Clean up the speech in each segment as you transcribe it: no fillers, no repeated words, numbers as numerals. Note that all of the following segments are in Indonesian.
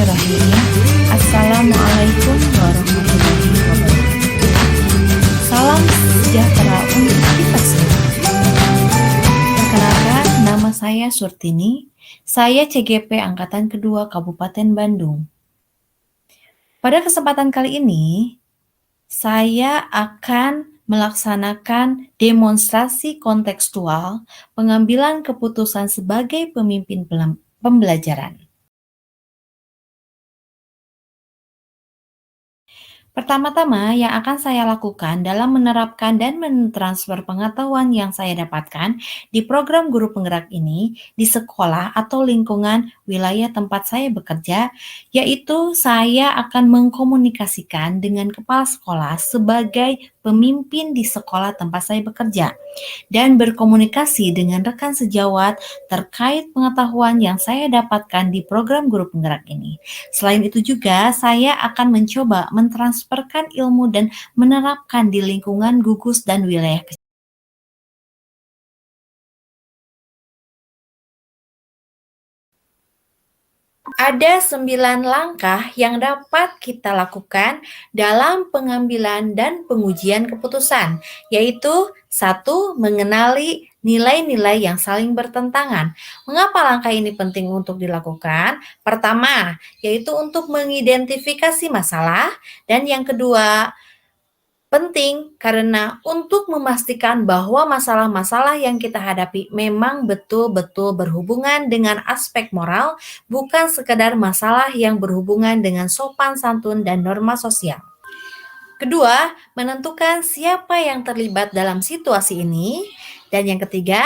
Bismillahirrahmanirrahim. Assalamualaikum warahmatullahi wabarakatuh. Salam sejahtera untuk kita semua. Perkenalkan, nama saya Surtini. Saya CGP Angkatan Kedua Kabupaten Bandung. Pada kesempatan kali ini, saya akan melaksanakan demonstrasi kontekstual pengambilan keputusan sebagai pemimpin pembelajaran. Pertama-tama yang akan saya lakukan dalam menerapkan dan mentransfer pengetahuan yang saya dapatkan di program guru penggerak ini di sekolah atau lingkungan wilayah tempat saya bekerja, yaitu saya akan mengkomunikasikan dengan kepala sekolah sebagai pemimpin di sekolah tempat saya bekerja dan berkomunikasi dengan rekan sejawat terkait pengetahuan yang saya dapatkan di program guru penggerak ini. Selain itu juga, saya akan mencoba mentransferkan ilmu dan menerapkan di lingkungan gugus dan wilayah kecil. Ada 9 langkah yang dapat kita lakukan dalam pengambilan dan pengujian keputusan, yaitu 1. Mengenali nilai-nilai yang saling bertentangan. Mengapa langkah ini penting untuk dilakukan? Pertama, yaitu untuk mengidentifikasi masalah, dan yang kedua, penting karena untuk memastikan bahwa masalah-masalah yang kita hadapi memang betul-betul berhubungan dengan aspek moral, bukan sekedar masalah yang berhubungan dengan sopan santun dan norma sosial. Kedua, menentukan siapa yang terlibat dalam situasi ini. Dan yang ketiga,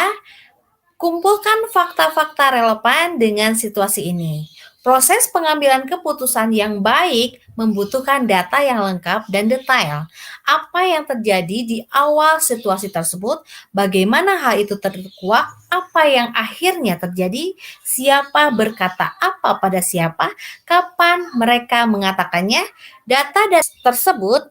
kumpulkan fakta-fakta relevan dengan situasi ini. Proses pengambilan keputusan yang baik membutuhkan data yang lengkap dan detail. Apa yang terjadi di awal situasi tersebut, bagaimana hal itu terkuak, apa yang akhirnya terjadi, siapa berkata apa pada siapa, kapan mereka mengatakannya. Data tersebut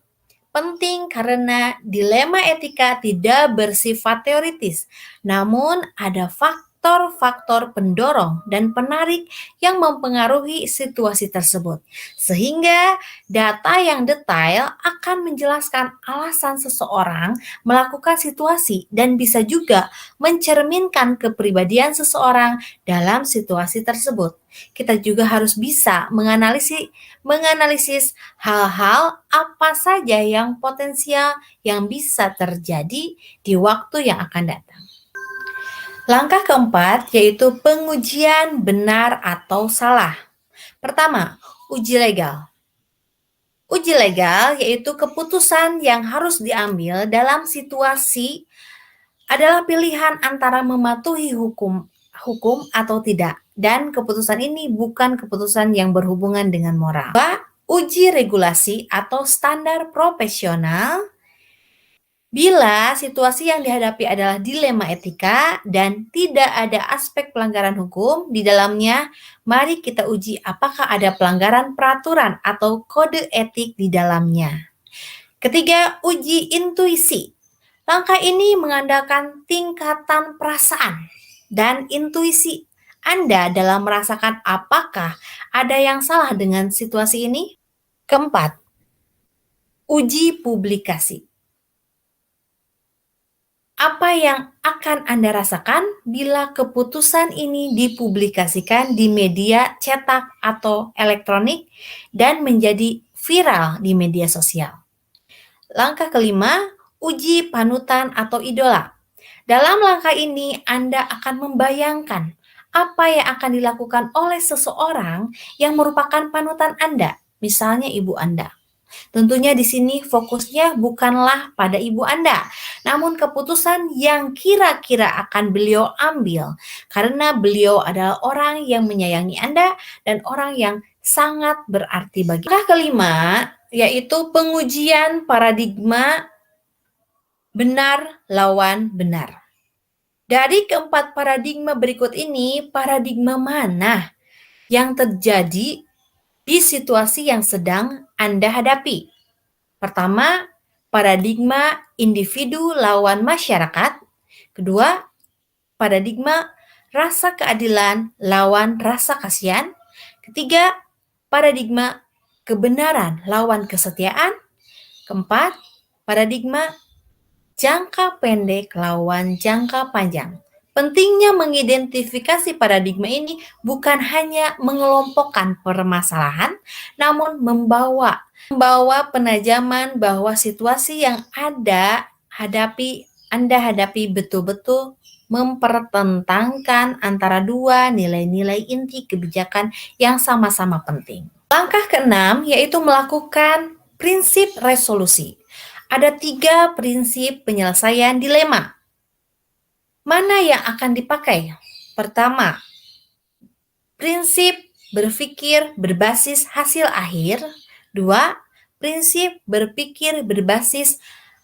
penting karena dilema etika tidak bersifat teoritis, namun ada faktor-faktor pendorong dan penarik yang mempengaruhi situasi tersebut. Sehingga data yang detail akan menjelaskan alasan seseorang melakukan situasi dan bisa juga mencerminkan kepribadian seseorang dalam situasi tersebut. Kita juga harus bisa menganalisis hal-hal apa saja yang potensial yang bisa terjadi di waktu yang akan datang. Langkah keempat yaitu pengujian benar atau salah. Pertama, uji legal. Uji legal yaitu keputusan yang harus diambil dalam situasi adalah pilihan antara mematuhi hukum atau tidak. Dan keputusan ini bukan keputusan yang berhubungan dengan moral. Uji regulasi atau standar profesional. Bila situasi yang dihadapi adalah dilema etika dan tidak ada aspek pelanggaran hukum di dalamnya, mari kita uji apakah ada pelanggaran peraturan atau kode etik di dalamnya. Ketiga, uji intuisi. Langkah ini mengandalkan tingkatan perasaan dan intuisi Anda dalam merasakan apakah ada yang salah dengan situasi ini. Keempat, uji publikasi. Apa yang akan Anda rasakan bila keputusan ini dipublikasikan di media cetak atau elektronik dan menjadi viral di media sosial? Langkah kelima, uji panutan atau idola. Dalam langkah ini, Anda akan membayangkan apa yang akan dilakukan oleh seseorang yang merupakan panutan Anda, misalnya ibu Anda. Tentunya di sini fokusnya bukanlah pada ibu Anda, namun keputusan yang kira-kira akan beliau ambil, karena beliau adalah orang yang menyayangi Anda dan orang yang sangat berarti bagi. Langkah kelima, yaitu pengujian paradigma benar lawan benar. Dari keempat paradigma berikut ini, paradigma mana yang terjadi di situasi yang sedang Anda hadapi? Pertama, paradigma individu lawan masyarakat. Kedua, paradigma rasa keadilan lawan rasa kasihan. Ketiga, paradigma kebenaran lawan kesetiaan. Keempat, paradigma jangka pendek lawan jangka panjang. Pentingnya mengidentifikasi paradigma ini bukan hanya mengelompokkan permasalahan, namun membawa penajaman bahwa situasi yang Anda hadapi betul-betul mempertentangkan antara dua nilai-nilai inti kebijakan yang sama-sama penting. Langkah keenam yaitu melakukan prinsip resolusi. Ada 3 prinsip penyelesaian dilema. Mana yang akan dipakai? Pertama, prinsip berpikir berbasis hasil akhir. 2, prinsip berpikir berbasis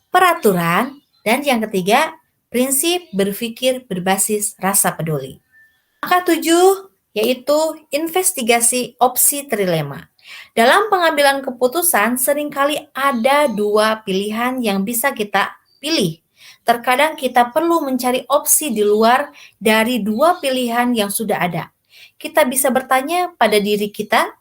peraturan. Dan yang ketiga, prinsip berpikir berbasis rasa peduli. Langkah 7 yaitu investigasi opsi trilema. Dalam pengambilan keputusan, seringkali ada 2 pilihan yang bisa kita pilih. Terkadang kita perlu mencari opsi di luar dari 2 pilihan yang sudah ada. Kita bisa bertanya pada diri kita,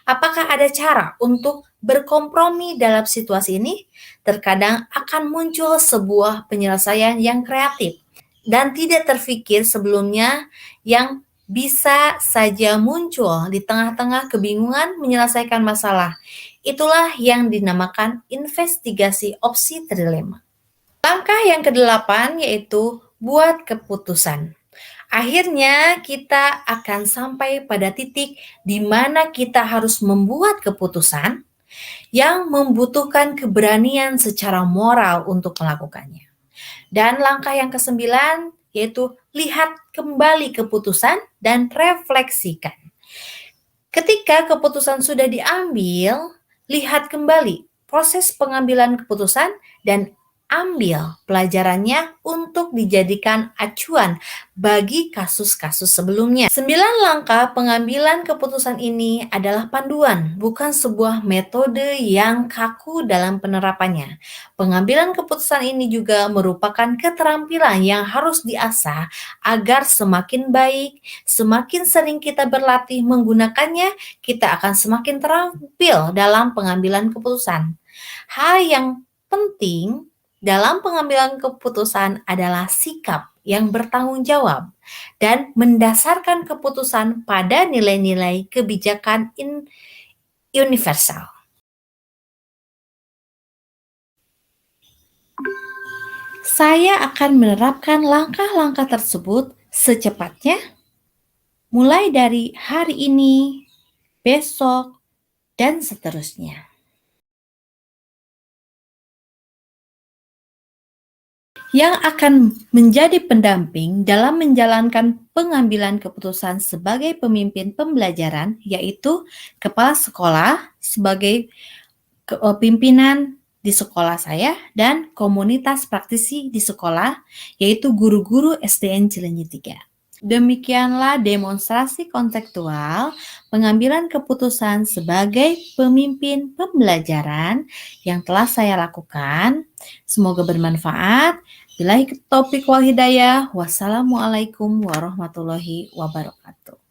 apakah ada cara untuk berkompromi dalam situasi ini? Terkadang akan muncul sebuah penyelesaian yang kreatif dan tidak terfikir sebelumnya yang bisa saja muncul di tengah-tengah kebingungan menyelesaikan masalah. Itulah yang dinamakan investigasi opsi trilema. Langkah yang kedelapan yaitu buat keputusan. Akhirnya kita akan sampai pada titik di mana kita harus membuat keputusan yang membutuhkan keberanian secara moral untuk melakukannya. Dan langkah yang kesembilan yaitu lihat kembali keputusan dan refleksikan. Ketika keputusan sudah diambil, lihat kembali proses pengambilan keputusan dan ambil pelajarannya untuk dijadikan acuan bagi kasus-kasus sebelumnya. 9 langkah pengambilan keputusan ini adalah panduan, bukan sebuah metode yang kaku dalam penerapannya. Pengambilan keputusan ini juga merupakan keterampilan yang harus diasah agar semakin baik, semakin sering kita berlatih menggunakannya, kita akan semakin terampil dalam pengambilan keputusan. Hal yang penting dalam pengambilan keputusan adalah sikap yang bertanggung jawab dan mendasarkan keputusan pada nilai-nilai kebijakan universal. Saya akan menerapkan langkah-langkah tersebut secepatnya, mulai dari hari ini, besok, dan seterusnya. Yang akan menjadi pendamping dalam menjalankan pengambilan keputusan sebagai pemimpin pembelajaran, yaitu kepala sekolah sebagai pimpinan di sekolah saya dan komunitas praktisi di sekolah, yaitu guru-guru SDN Cilenyi 3. Demikianlah demonstrasi konseptual pengambilan keputusan sebagai pemimpin pembelajaran yang telah saya lakukan. Semoga bermanfaat. Billahi taufiq wal hidayah. Wassalamualaikum warahmatullahi wabarakatuh.